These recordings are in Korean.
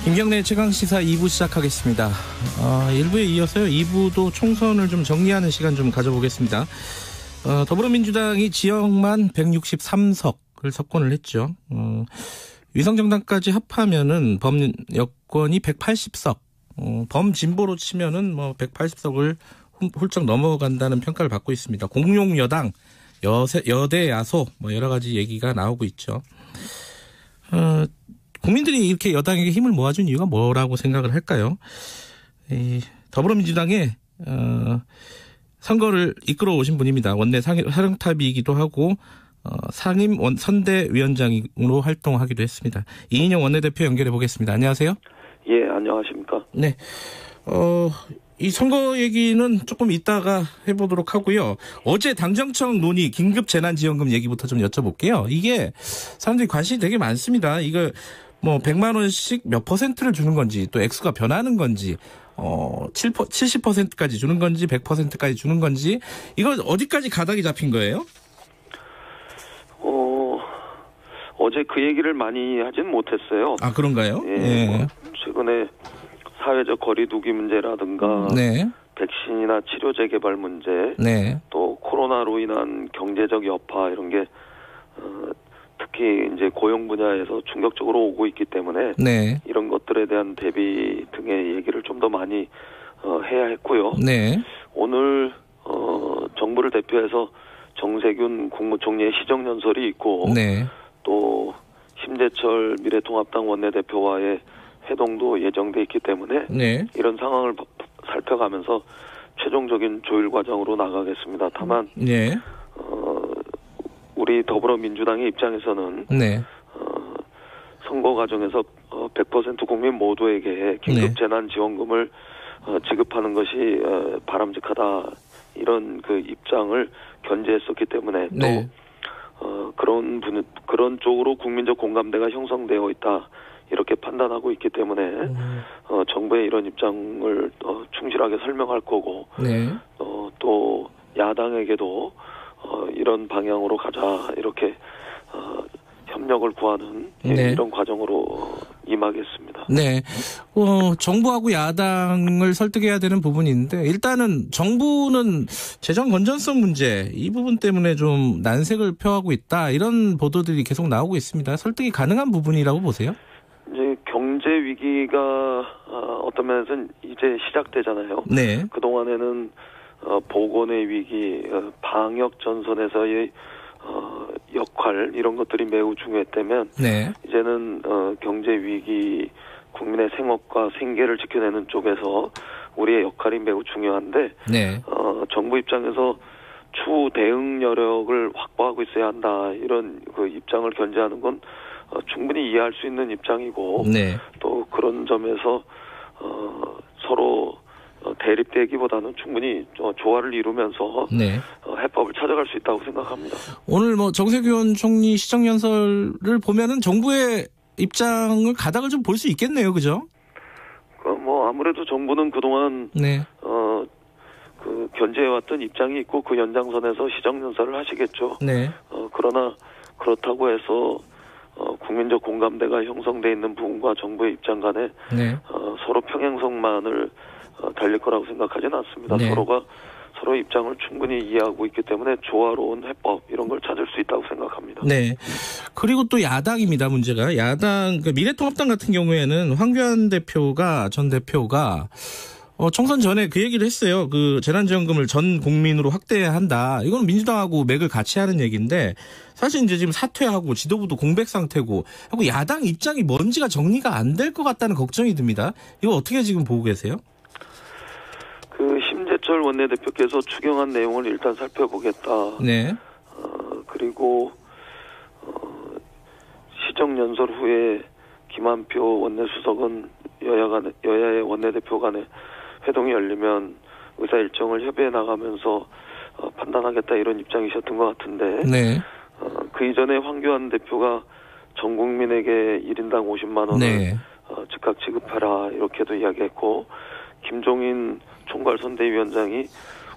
김경래 최강시사 2부 시작하겠습니다. 1부에 이어서요. 2부도 총선을 좀 정리하는 시간 좀 가져보겠습니다. 더불어민주당이 지역만 163석을 석권을 했죠. 위성정당까지 합하면은 범여권이 180석, 범진보로 치면은 뭐 180석을 훌쩍 넘어간다는 평가를 받고 있습니다. 공룡 여당, 여대 야소 뭐 여러 가지 얘기가 나오고 있죠. 국민들이 이렇게 여당에게 힘을 모아준 이유가 뭐라고 생각을 할까요? 더불어민주당의 선거를 이끌어 오신 분입니다. 원내 사령탑이기도 하고 상임 선대위원장으로 활동하기도 했습니다. 이인영 원내대표 연결해 보겠습니다. 안녕하세요. 예, 안녕하십니까. 네. 이 선거 얘기는 조금 이따가 해보도록 하고요. 어제 당정청 논의 긴급 재난지원금 얘기부터 좀 여쭤볼게요. 이게 사람들이 관심이 되게 많습니다. 이거 뭐 100만 원씩 몇 퍼센트를 주는 건지 또 액수가 변하는 건지 70%까지 주는 건지 100%까지 주는 건지 이거 어디까지 가닥이 잡힌 거예요? 어제 그 얘기를 많이 하진 못했어요. 아, 그런가요? 예. 네. 최근에 사회적 거리두기 문제라든가 네. 백신이나 치료 재개발 문제, 네. 또 코로나로 인한 경제적 여파 이런 게 특히 이제 고용 분야에서 충격적으로 오고 있기 때문에 네. 이런 것들에 대한 대비 등의 얘기를 좀 더 많이 해야 했고요. 네. 오늘 정부를 대표해서 정세균 국무총리의 시정연설이 있고 네. 또 심재철 미래통합당 원내대표와의 회동도 예정돼 있기 때문에 네. 이런 상황을 살펴가면서 최종적인 조율 과정으로 나가겠습니다. 다만 네. 우리 더불어민주당의 입장에서는 네. 선거 과정에서 100% 국민 모두에게 긴급 재난지원금을 지급하는 것이 바람직하다 이런 그 입장을 견지했었기 때문에 네. 또 그런 쪽으로 국민적 공감대가 형성되어 있다 이렇게 판단하고 있기 때문에 정부의 이런 입장을 충실하게 설명할 거고 네. 또 야당에게도 이런 방향으로 가자 이렇게 협력을 구하는 네. 이런 과정으로 임하겠습니다. 네. 정부하고 야당을 설득해야 되는 부분인데 일단은 정부는 재정 건전성 문제 이 부분 때문에 좀 난색을 표하고 있다 이런 보도들이 계속 나오고 있습니다. 설득이 가능한 부분이라고 보세요? 이제 경제 위기가 어떤 면에서는 이제 시작되잖아요. 네. 그동안에는 보건의 위기, 방역 전선에서의 역할 이런 것들이 매우 중요했다면 네. 이제는 경제 위기, 국민의 생업과 생계를 지켜내는 쪽에서 우리의 역할이 매우 중요한데 네. 정부 입장에서 추후 대응 여력을 확보하고 있어야 한다 이런 그 입장을 견지하는 건 충분히 이해할 수 있는 입장이고 네. 또 그런 점에서 서로 대립되기보다는 충분히 조화를 이루면서 네. 해법을 찾아갈 수 있다고 생각합니다. 오늘 뭐 정세균 총리 시정연설을 보면은 정부의 입장을 가닥을 좀 볼 수 있겠네요, 그죠? 뭐 아무래도 정부는 그동안 네. 그 견제해왔던 입장이 있고 그 연장선에서 시정연설을 하시겠죠. 네. 그러나 그렇다고 해서 국민적 공감대가 형성돼 있는 부분과 정부의 입장 간에 네. 서로 평행선만을 달릴 거라고 생각하지는 않습니다. 네. 서로가 서로의 입장을 충분히 이해하고 있기 때문에 조화로운 해법 이런 걸 찾을 수 있다고 생각합니다. 네. 그리고 또 야당입니다. 문제가 야당 미래통합당 같은 경우에는 황교안 대표가 전 대표가 총선 전에 그 얘기를 했어요. 그 재난지원금을 전 국민으로 확대해야 한다. 이건 민주당하고 맥을 같이 하는 얘기인데 사실 이제 지금 사퇴하고 지도부도 공백 상태고 하고 야당 입장이 뭔지가 정리가 안 될 것 같다는 걱정이 듭니다. 이거 어떻게 지금 보고 계세요? 그 심재철 원내대표께서 추경한 내용을 일단 살펴보겠다. 네. 그리고 시정연설 후에 김한표 원내수석은 여야의 원내대표 간에 회동이 열리면 의사 일정을 협의해 나가면서 판단하겠다 이런 입장이셨던 것 같은데 네. 그 이전에 황교안 대표가 전 국민에게 1인당 50만 원을 네. 즉각 지급하라 이렇게도 이야기했고 김종인 총괄선대위원장이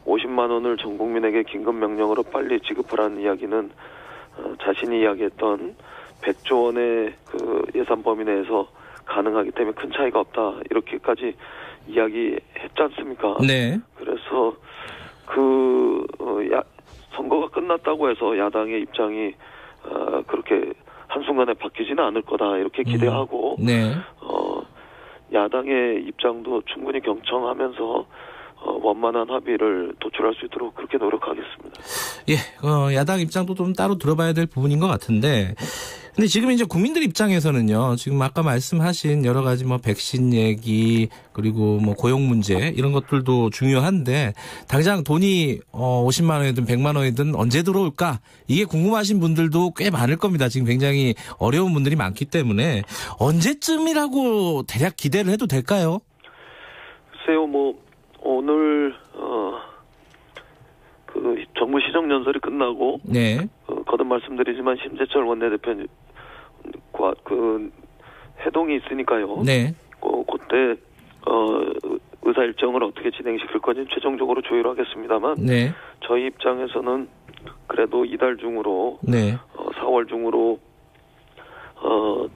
50만 원을 전 국민에게 긴급 명령으로 빨리 지급하라는 이야기는 자신이 이야기했던 100조 원의 그 예산 범위 내에서 가능하기 때문에 큰 차이가 없다 이렇게까지 이야기했지 않습니까? 네. 그래서 선거가 끝났다고 해서 야당의 입장이 그렇게 한순간에 바뀌지는 않을 거다 이렇게 기대하고 네. 야당의 입장도 충분히 경청하면서 원만한 합의를 도출할 수 있도록 그렇게 노력하겠습니다. 예, 야당 입장도 좀 따로 들어봐야 될 부분인 것 같은데, 근데 지금 이제 국민들 입장에서는요, 지금 아까 말씀하신 여러 가지 뭐 백신 얘기, 그리고 뭐 고용 문제, 이런 것들도 중요한데, 당장 돈이 50만 원이든 100만 원이든 언제 들어올까? 이게 궁금하신 분들도 꽤 많을 겁니다. 지금 굉장히 어려운 분들이 많기 때문에, 언제쯤이라고 대략 기대를 해도 될까요? 글쎄요, 오늘 그 정부 시정연설이 끝나고 네. 거듭 말씀드리지만 심재철 원내대표과 그 회동이 있으니까요. 네. 그때 의사 일정을 어떻게 진행시킬 건지 최종적으로 조율하겠습니다만 네. 저희 입장에서는 그래도 이달 중으로 네. 4월 중으로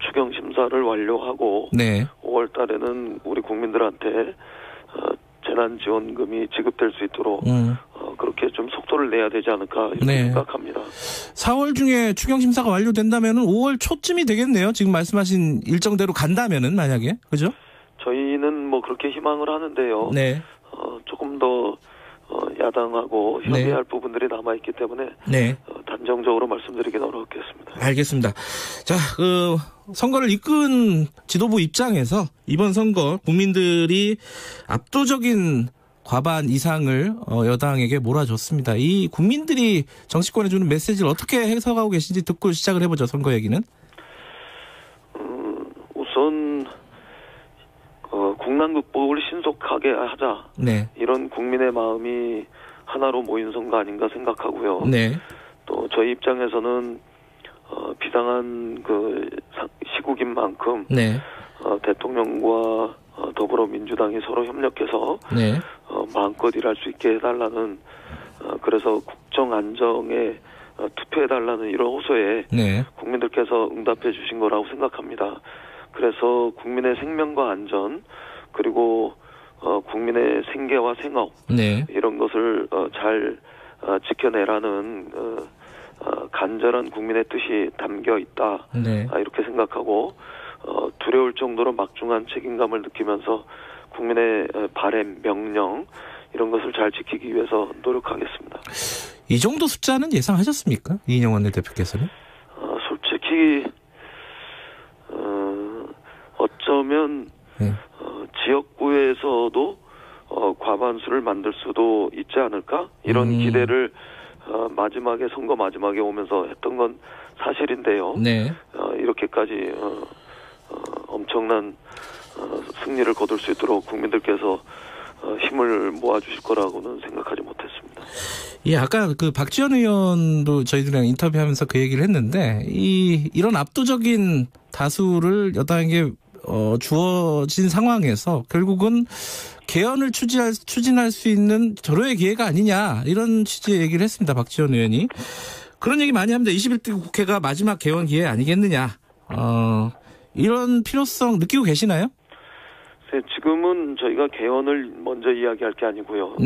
추경 심사를 완료하고 네. 5월 달에는 우리 국민들한테 재난지원금이 지급될 수 있도록 그렇게 좀 속도를 내야 되지 않을까 이렇게 생각합니다. 4월 중에 추경 심사가 완료된다면 5월 초쯤이 되겠네요. 지금 말씀하신 일정대로 간다면은 만약에 그죠? 저희는 그렇게 희망을 하는데요. 네. 조금 더 야당하고 협의할 부분들이 남아 있기 때문에 단정적으로 말씀드리기는 어렵겠습니다. 알겠습니다. 자, 선거를 이끈 지도부 입장에서 이번 선거 국민들이 압도적인 과반 이상을 여당에게 몰아줬습니다. 이 국민들이 정치권에 주는 메시지를 어떻게 해석하고 계신지 듣고 시작을 해보죠. 선거 얘기는. 우선 국난 극복을 신속하게 하자. 네. 이런 국민의 마음이 하나로 모인 선거 아닌가 생각하고요. 네. 또 저희 입장에서는 비상한 그 시국인 만큼 대통령과 더불어민주당이 서로 협력해서 마음껏 일할 수 있게 해달라는 그래서 국정 안정에 투표해달라는 이런 호소에 국민들께서 응답해 주신 거라고 생각합니다. 그래서 국민의 생명과 안전 그리고 국민의 생계와 생업 이런 것을 잘 지켜내라는 간절한 국민의 뜻이 담겨 있다 이렇게 생각하고 두려울 정도로 막중한 책임감을 느끼면서 국민의 바람, 명령 이런 것을 잘 지키기 위해서 노력하겠습니다. 이 정도 숫자는 예상하셨습니까? 이인영 원내대표께서는? 솔직히 어쩌면 지역구에서도 과반수를 만들 수도 있지 않을까? 이런 기대를 마지막에 선거 마지막에 오면서 했던 건 사실인데요. 이렇게까지 엄청난 승리를 거둘 수 있도록 국민들께서 힘을 모아주실 거라고는 생각하지 못했습니다. 예, 아까 그 박지원 의원도 저희들이랑 인터뷰하면서 그 얘기를 했는데 이런 압도적인 다수를 여당에게 주어진 상황에서 결국은 개헌을 추진할 수 있는 절호의 기회가 아니냐 이런 취지의 얘기를 했습니다. 박지원 의원이. 그런 얘기 많이 합니다. 21대 국회가 마지막 개헌 기회 아니겠느냐. 이런 필요성 느끼고 계시나요? 네, 지금은 저희가 개헌을 먼저 이야기할 게 아니고요.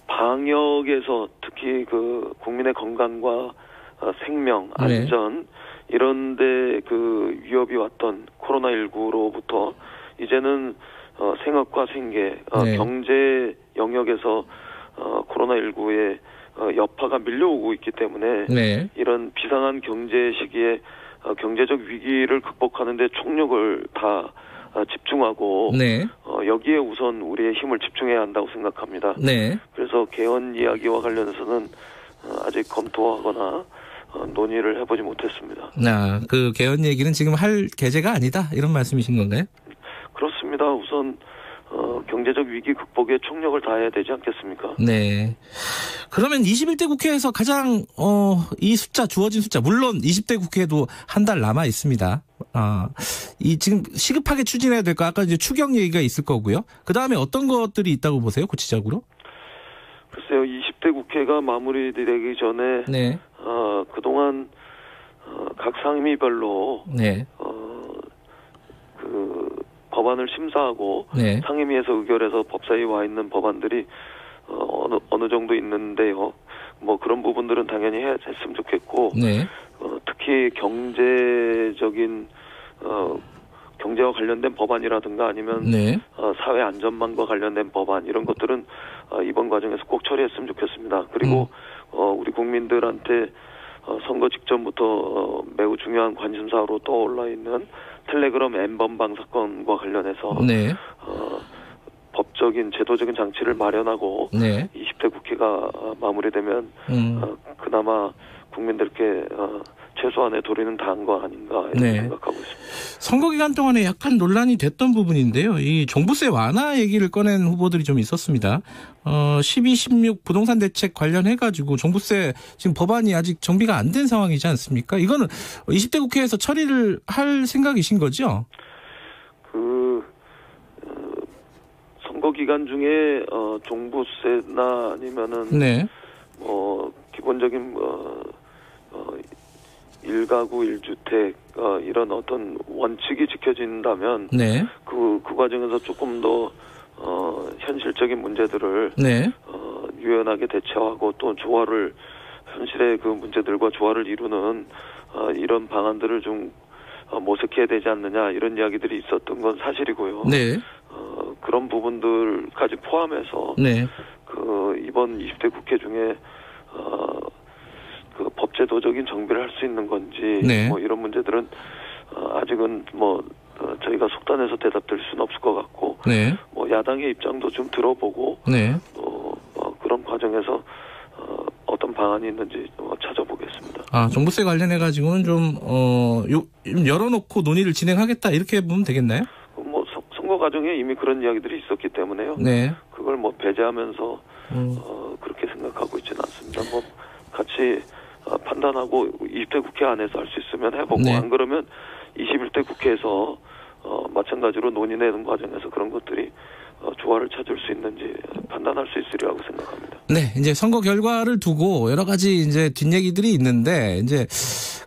방역에서 특히 그 국민의 건강과 생명, 안전 이런데 그 위협이 왔던 코로나19로부터 이제는 생업과 생계, 경제 영역에서 코로나19의 여파가 밀려오고 있기 때문에 이런 비상한 경제 시기에 경제적 위기를 극복하는 데 총력을 다 집중하고 여기에 우선 우리의 힘을 집중해야 한다고 생각합니다. 그래서 개헌 이야기와 관련해서는 아직 검토하거나 논의를 해보지 못했습니다. 그 개헌 얘기는 지금 할 계제가 아니다 이런 말씀이신 건가요? 그렇습니다. 우선 경제적 위기 극복에 총력을 다해야 되지 않겠습니까? 그러면 21대 국회에서 가장 이 숫자 주어진 숫자 물론 20대 국회도 한 달 남아 있습니다. 이 지금 시급하게 추진해야 될 거 아까 이제 추경 얘기가 있을 거고요. 그 다음에 어떤 것들이 있다고 보세요, 구체적으로? 글쎄요, 20대 국회가 마무리되기 전에 그동안 각 상임위별로 법안을 심사하고 네. 상임위에서 의결해서 법사위에 와 있는 법안들이 어느 정도 있는데요. 뭐 그런 부분들은 당연히 했으면 좋겠고 네. 특히 경제적인 경제와 관련된 법안이라든가 아니면 네. 사회 안전망과 관련된 법안 이런 것들은 이번 과정에서 꼭 처리했으면 좋겠습니다. 그리고 우리 국민들한테 선거 직전부터 매우 중요한 관심사로 떠올라 있는 텔레그램 N번방 사건과 관련해서 네. 법적인 제도적인 장치를 마련하고 네. 20대 국회가 마무리되면 그나마 국민들께 최소한의 도리는 다한 거 아닌가 이렇게 네. 생각하고 있습니다. 선거 기간 동안에 약간 논란이 됐던 부분인데요. 이 종부세 완화 얘기를 꺼낸 후보들이 좀 있었습니다. 12, 16 부동산 대책 관련해가지고 종부세 지금 법안이 아직 정비가 안 된 상황이지 않습니까? 이거는 20대 국회에서 처리를 할 생각이신 거죠? 선거 기간 중에 종부세나 아니면은 네. 기본적인 일가구 1주택 이런 어떤 원칙이 지켜진다면 네. 그 과정에서 조금 더 현실적인 문제들을 네. 유연하게 대처하고 또 조화를 현실의 그 문제들과 조화를 이루는 이런 방안들을 좀 모색해야 되지 않느냐 이런 이야기들이 있었던 건 사실이고요. 네. 그런 부분들까지 포함해서 네. 이번 20대 국회 중에 그 법제도적인 정비를 할 수 있는 건지 네. 뭐 이런 문제들은 아직은 뭐 저희가 속단해서 대답드릴 수는 없을 것 같고 네. 뭐 야당의 입장도 좀 들어보고 네. 또 그런 과정에서 어떤 방안이 있는지 찾아보겠습니다. 종부세 관련해 가지고는 좀 열어놓고 논의를 진행하겠다 이렇게 보면 되겠나요? 뭐 선거 과정에 이미 그런 이야기들이 있었기 때문에요. 네. 그걸 뭐 배제하면서 그렇게 생각하고 있지는 않습니다. 뭐 같이 판단하고 20대 국회 안에서 할 수 있으면 해보고 네. 안 그러면 21대 국회에서 마찬가지로 논의내는 과정에서 그런 것들이 조화를 찾을 수 있는지 판단할 수 있으리라고 생각합니다. 네, 이제 선거 결과를 두고 여러 가지 이제 뒷얘기들이 있는데 이제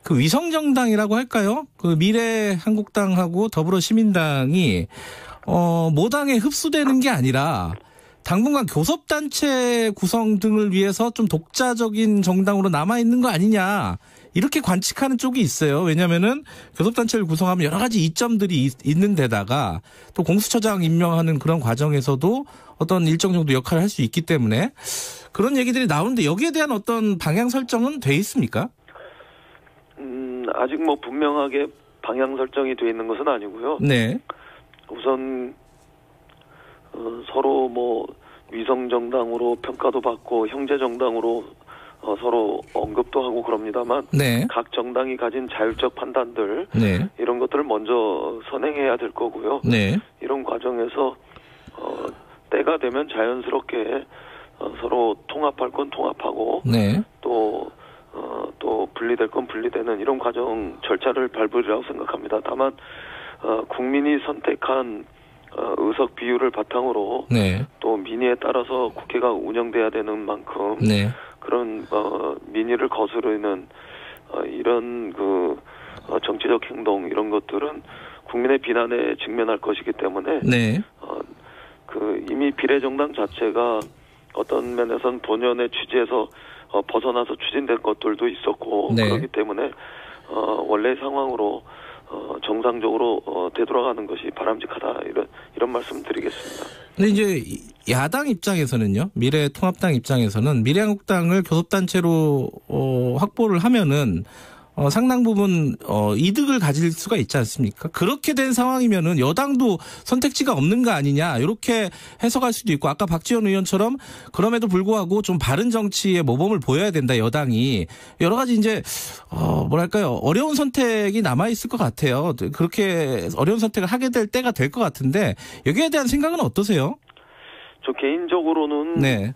그 위성정당이라고 할까요? 그 미래한국당하고 더불어시민당이 모당에 흡수되는 게 아니라 당분간 교섭단체 구성 등을 위해서 좀 독자적인 정당으로 남아있는 거 아니냐. 이렇게 관측하는 쪽이 있어요. 왜냐면은 교섭단체를 구성하면 여러 가지 이점들이 있는 데다가 또 공수처장 임명하는 그런 과정에서도 어떤 일정 정도 역할을 할 수 있기 때문에 그런 얘기들이 나오는데 여기에 대한 어떤 방향 설정은 돼 있습니까? 아직 뭐 분명하게 방향 설정이 돼 있는 것은 아니고요. 네. 우선 서로 뭐 위성정당으로 평가도 받고 형제정당으로 서로 언급도 하고 그럽니다만 네. 각 정당이 가진 자율적 판단들 네. 이런 것들을 먼저 선행해야 될 거고요. 네. 이런 과정에서 때가 되면 자연스럽게 서로 통합할 건 통합하고 네. 또 분리될 건 분리되는 이런 과정 절차를 밟으리라고 생각합니다. 다만 국민이 선택한 의석 비율을 바탕으로 네. 또 민의에 따라서 국회가 운영돼야 되는 만큼 네. 그런 민의를 거스르는 이런 그 정치적 행동 이런 것들은 국민의 비난에 직면할 것이기 때문에 네. 그 이미 비례정당 자체가 어떤 면에서는 본연의 취지에서 벗어나서 추진된 것들도 있었고 네. 그렇기 때문에 원래 상황으로 정상적으로 되돌아가는 것이 바람직하다 이런 말씀드리겠습니다. 근데 이제 야당 입장에서는요, 미래통합당 입장에서는 미래한국당을 교섭단체로 확보를 하면은 상당 부분 이득을 가질 수가 있지 않습니까? 그렇게 된 상황이면은 여당도 선택지가 없는 거 아니냐 이렇게 해석할 수도 있고 아까 박지원 의원처럼 그럼에도 불구하고 좀 바른 정치의 모범을 보여야 된다 여당이 여러 가지 이제 뭐랄까요 어려운 선택이 남아 있을 것 같아요. 그렇게 어려운 선택을 하게 될 때가 될 것 같은데 여기에 대한 생각은 어떠세요? 저 개인적으로는 네.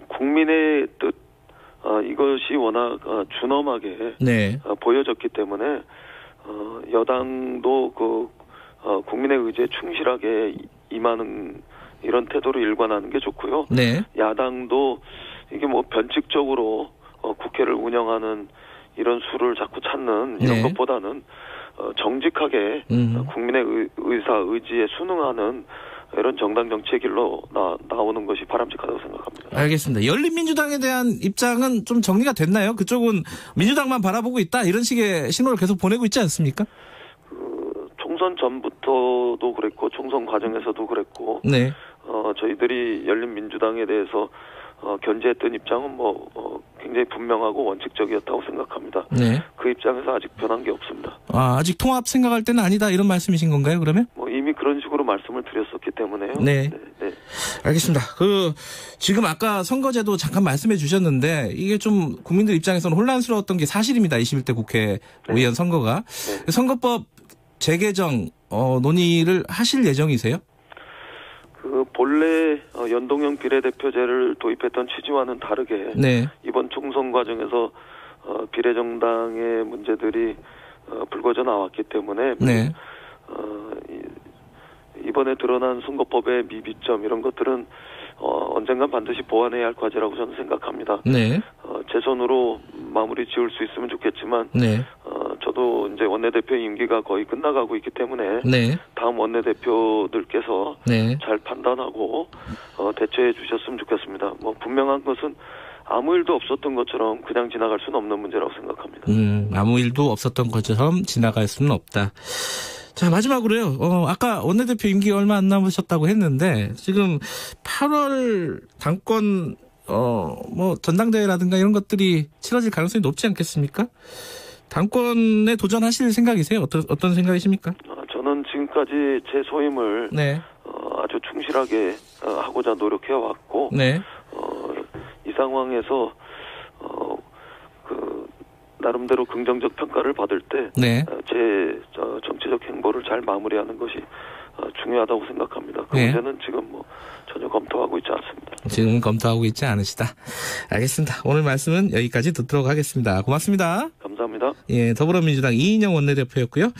국민의 뜻 이것이 워낙 준엄하게 네. 보여졌기 때문에 여당도 그 국민의 의지에 충실하게 임하는 이런 태도로 일관하는 게 좋고요. 네. 야당도 이게 뭐 변칙적으로 국회를 운영하는 이런 수를 자꾸 찾는 이런 네. 것보다는 정직하게 국민의 의지에 순응하는 이런 정당 정치의 길로 나오는 것이 바람직하다고 생각합니다. 알겠습니다. 열린민주당에 대한 입장은 좀 정리가 됐나요? 그쪽은 민주당만 바라보고 있다 이런 식의 신호를 계속 보내고 있지 않습니까? 총선 전부터도 그랬고 총선 과정에서도 그랬고 네. 저희들이 열린민주당에 대해서 견제했던 입장은 굉장히 분명하고 원칙적이었다고 생각합니다. 네. 그 입장에서 아직 변한 게 없습니다. 아직 통합 생각할 때는 아니다 이런 말씀이신 건가요, 그러면? 이미 그런 식으로 말씀을 드렸었기 때문에요. 네. 네. 알겠습니다. 지금 아까 선거제도 잠깐 말씀해 주셨는데 이게 좀 국민들 입장에서는 혼란스러웠던 게 사실입니다. 21대 국회의원 선거가. 네. 선거법 재개정 논의를 하실 예정이세요? 본래 연동형 비례대표제를 도입했던 취지와는 다르게 네. 이번 총선 과정에서 비례정당의 문제들이 불거져 나왔기 때문에 네. 이번에 드러난 선거법의 미비점 이런 것들은 언젠간 반드시 보완해야 할 과제라고 저는 생각합니다. 네. 제 손으로 마무리 지을 수 있으면 좋겠지만 네. 저도 이제 원내대표 임기가 거의 끝나가고 있기 때문에 네. 다음 원내대표들께서 네. 잘 판단하고 대처해 주셨으면 좋겠습니다. 분명한 것은 아무 일도 없었던 것처럼 그냥 지나갈 수는 없는 문제라고 생각합니다. 아무 일도 없었던 것처럼 지나갈 수는 없다. 자, 마지막으로요. 아까 원내대표 임기가 얼마 안 남으셨다고 했는데 지금 8월 당권 전당대회라든가 이런 것들이 치러질 가능성이 높지 않겠습니까? 당권에 도전하실 생각이세요? 어떤 생각이십니까? 저는 지금까지 제 소임을 네. 아주 충실하게 하고자 노력해 왔고 네. 이 상황에서 나름대로 긍정적 평가를 받을 때 네. 제 정치적 행보를 잘 마무리하는 것이 중요하다고 생각합니다. 그 네. 문제는 지금 전혀 검토하고 있지 않습니다. 지금 검토하고 있지 않으시다. 알겠습니다. 오늘 말씀은 여기까지 듣도록 하겠습니다. 고맙습니다. 감사합니다. 예, 더불어민주당 이인영 원내대표였고요.